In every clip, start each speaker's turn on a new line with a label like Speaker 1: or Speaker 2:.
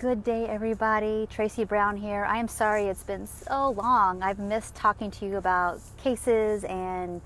Speaker 1: Good day, everybody. Tracy Brown here. I am sorry it's been so long. I've missed talking to you about cases and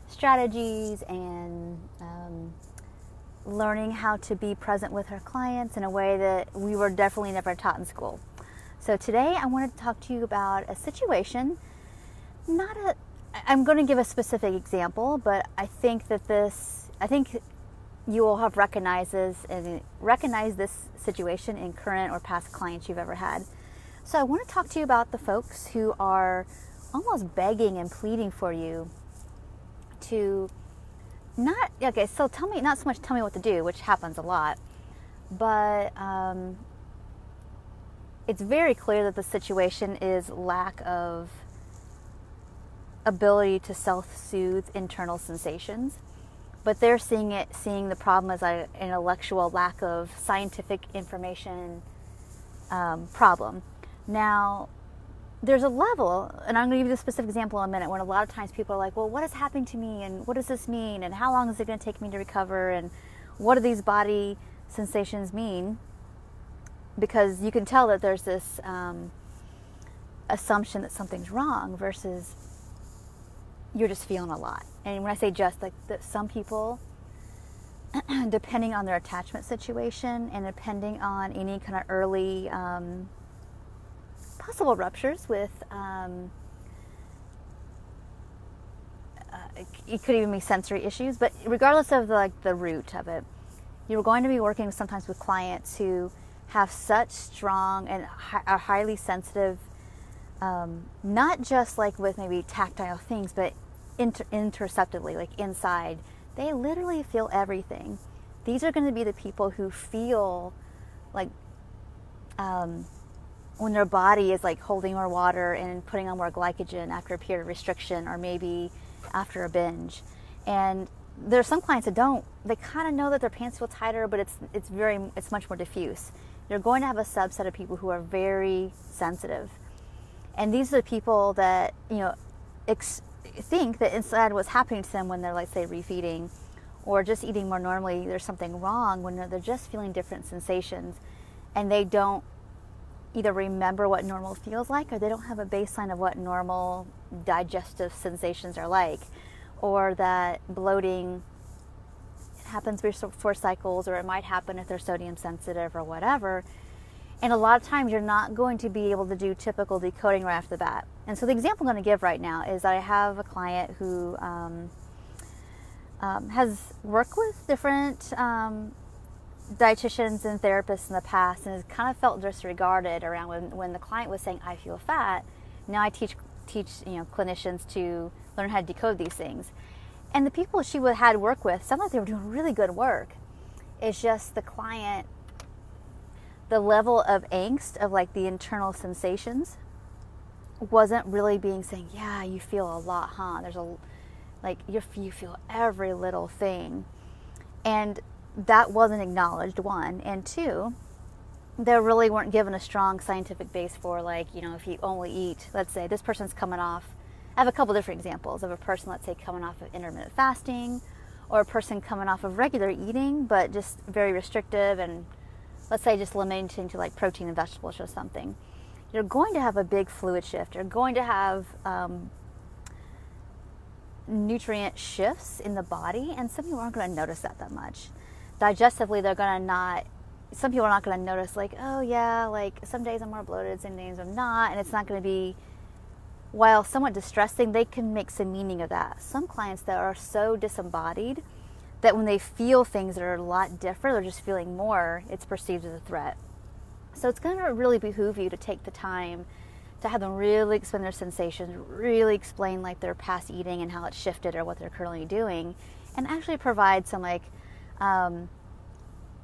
Speaker 1: strategies and learning how to be present with our clients in a way that we were definitely never taught in school. So today I wanted to talk to you about a situation, I'm going to give a specific example, but I think you will have recognized this situation in current or past clients you've ever had. So I want to talk to you about the folks who are almost begging and pleading for you to not so not so much tell me what to do, which happens a lot, but it's very clear that the situation is lack of ability to self-soothe internal sensations. But they're seeing the problem as an intellectual lack of scientific information problem. Now, there's a level, and I'm going to give you a specific example in a minute, when a lot of times people are like, well, what is happening to me, and what does this mean, and how long is it going to take me to recover, and what do these body sensations mean? Because you can tell that there's this assumption that something's wrong versus you're just feeling a lot. And when I say just, like some people, depending on their attachment situation and depending on any kind of early possible ruptures with, it could even be sensory issues, but regardless of the root of it, you're going to be working sometimes with clients who have such strong and are highly sensitive, not just like with maybe tactile things, but interoceptively, like inside. They literally feel everything. These are going to be the people who feel like when their body is like holding more water and putting on more glycogen after a period of restriction or maybe after a binge. And there are some clients that don't. They kind of know that their pants feel tighter, but it's much more diffuse. You're going to have a subset of people who are very sensitive. And these are the people that, think that inside what's happening to them when they're, like, say, refeeding or just eating more normally, there's something wrong when they're just feeling different sensations and they don't either remember what normal feels like or they don't have a baseline of what normal digestive sensations are like, or that bloating happens before cycles, or it might happen if they're sodium sensitive or whatever. And a lot of times you're not going to be able to do typical decoding right off the bat. And so the example I'm going to give right now is I have a client who has worked with different dietitians and therapists in the past and has kind of felt disregarded around when the client was saying, I feel fat. Now I teach clinicians to learn how to decode these things. And the people she had work with, sounded like they were doing really good work. It's just the client, the level of angst of like the internal sensations wasn't really being saying, yeah, you feel a lot, huh? There's you feel every little thing. And that wasn't acknowledged, one. And two, they really weren't given a strong scientific base for if you only eat, let's say this person's coming off, I have a couple different examples of a person, let's say, coming off of intermittent fasting, or a person coming off of regular eating, but just very restrictive and let's say just limiting to like protein and vegetables or something. You're going to have a big fluid shift. You're going to have nutrient shifts in the body, and some people aren't going to notice that much. Digestively, some people are not going to notice like, oh yeah, like some days I'm more bloated, some days I'm not, and it's not going to be, while somewhat distressing, they can make some meaning of that. Some clients that are so disembodied that when they feel things that are a lot different, they're just feeling more, it's perceived as a threat. So it's going to really behoove you to take the time to have them really explain their sensations, really explain like their past eating and how it shifted or what they're currently doing, and actually provide some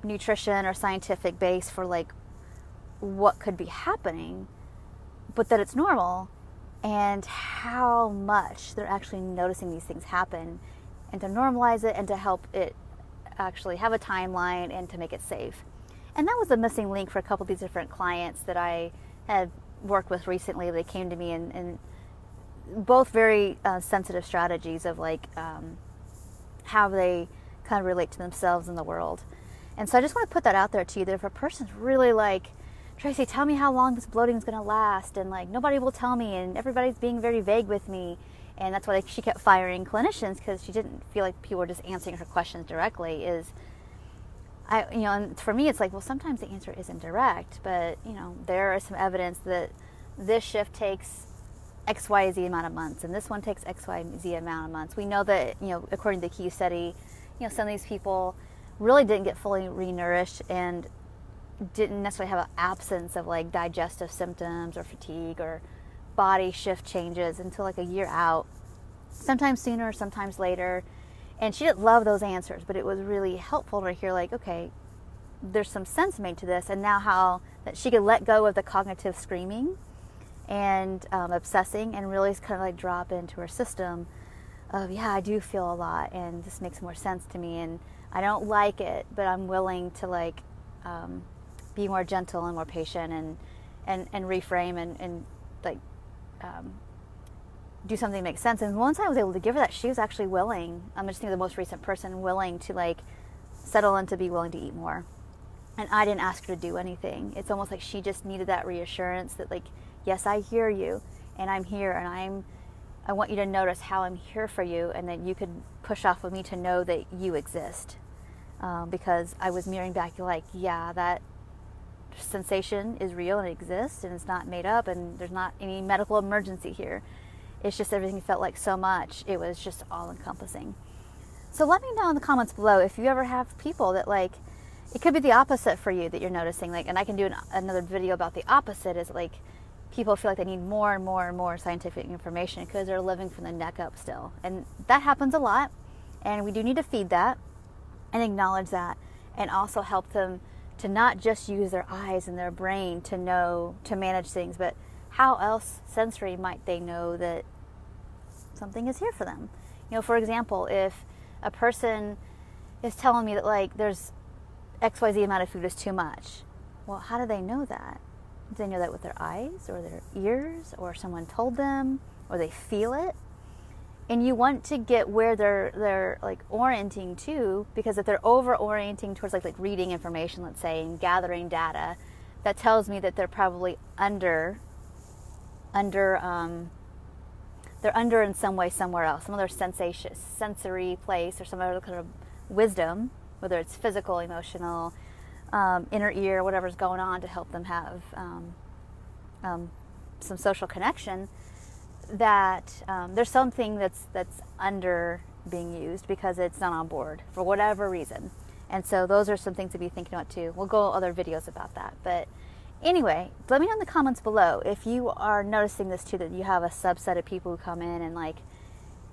Speaker 1: nutrition or scientific base for like what could be happening, but that it's normal and how much they're actually noticing these things happen, and to normalize it and to help it actually have a timeline and to make it safe. And that was the missing link for a couple of these different clients that I had worked with recently. They came to me and both very sensitive strategies of how they kind of relate to themselves in the world. And so I just want to put that out there to you, that if a person's really Tracy, tell me how long this bloating is going to last, and like nobody will tell me, and everybody's being very vague with me. And that's why she kept firing clinicians, because she didn't feel like people were just answering her questions directly. And for me, it's like, well, sometimes the answer isn't direct, but there is some evidence that this shift takes XYZ amount of months, and this one takes XYZ amount of months. We know that, according to the Key study, some of these people really didn't get fully renourished and didn't necessarily have an absence of like digestive symptoms or fatigue or body shift changes until like a year out, sometimes sooner, sometimes later. And she didn't love those answers, but it was really helpful to hear like, okay, there's some sense made to this, and now how that she could let go of the cognitive screaming and obsessing, and really kind of like drop into her system of, yeah, I do feel a lot, and this makes more sense to me, and I don't like it, but I'm willing to like be more gentle and more patient and reframe and like do something that makes sense. And once I was able to give her that, she was actually willing. I'm just thinking of the most recent person willing to like settle into be willing to eat more. And I didn't ask her to do anything. It's almost like she just needed that reassurance that like, yes, I hear you, and I'm here, and I want you to notice how I'm here for you, and that you could push off of me to know that you exist. Because I was mirroring back, like, yeah, that sensation is real and it exists, and it's not made up, and there's not any medical emergency here. It's just everything felt like so much. It was just all encompassing. So let me know in the comments below if you ever have people that like, it could be the opposite for you that you're noticing. Like, and I can do another video about the opposite, is like people feel like they need more and more and more scientific information because they're living from the neck up still. And that happens a lot. And we do need to feed that and acknowledge that, and also help them to not just use their eyes and their brain to know, to manage things, but how else sensory might they know that something is here for them? For example, if a person is telling me that like there's XYZ amount of food is too much, well, how do they know that? Do they know that with their eyes or their ears, or someone told them, or they feel it? And you want to get where they're like orienting to, because if they're over orienting towards like reading information, let's say, and gathering data, that tells me that they're probably they're under in some way somewhere else, some other sensory place, or some other kind of wisdom, whether it's physical, emotional, inner ear, whatever's going on, to help them have some social connection. That there's something that's under being used because it's not on board for whatever reason. And so those are some things to be thinking about too. We'll go other videos about that. But anyway, let me know in the comments below if you are noticing this too, that you have a subset of people who come in and like,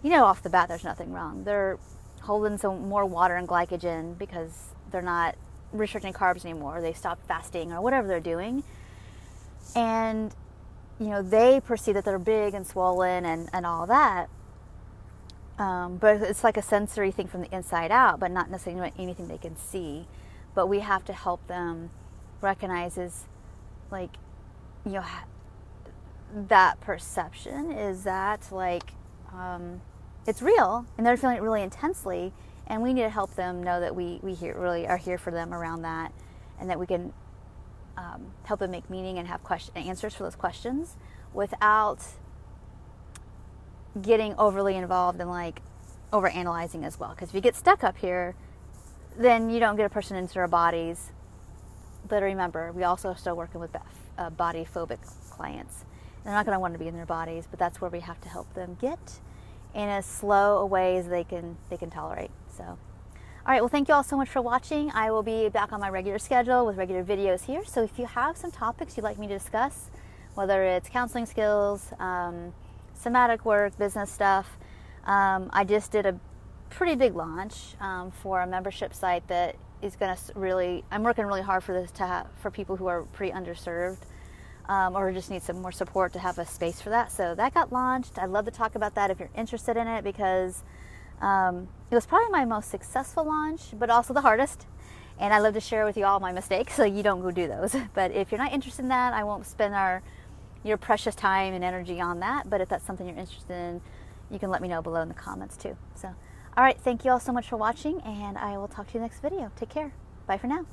Speaker 1: off the bat there's nothing wrong. They're holding some more water and glycogen because they're not restricting carbs anymore. They stopped fasting or whatever they're doing. And they perceive that they're big and swollen and all that. But it's like a sensory thing from the inside out, but not necessarily anything they can see. But we have to help them recognize is like, that perception is that like, it's real, and they're feeling it really intensely. And we need to help them know that we really are here for them around that, and that we can help them make meaning and have answers for those questions without getting overly involved and like overanalyzing as well. Because if you get stuck up here, then you don't get a person into their bodies. But remember, we also are still working with body phobic clients. They're not going to want to be in their bodies, but that's where we have to help them get in as slow a way as they can tolerate. So. All right, well, thank you all so much for watching. I will be back on my regular schedule with regular videos here. So if you have some topics you'd like me to discuss, whether it's counseling skills, somatic work, business stuff, I just did a pretty big launch for a membership site that is going to really, I'm working really hard for this for people who are pretty underserved or just need some more support to have a space for that. So that got launched. I'd love to talk about that if you're interested in it, because it was probably my most successful launch, but also the hardest. And I love to share with you all my mistakes so you don't go do those. But if you're not interested in that, I won't spend your precious time and energy on that. But if that's something you're interested in, you can let me know below in the comments too. So, all right, thank you all so much for watching, and I will talk to you next video. Take care. Bye for now.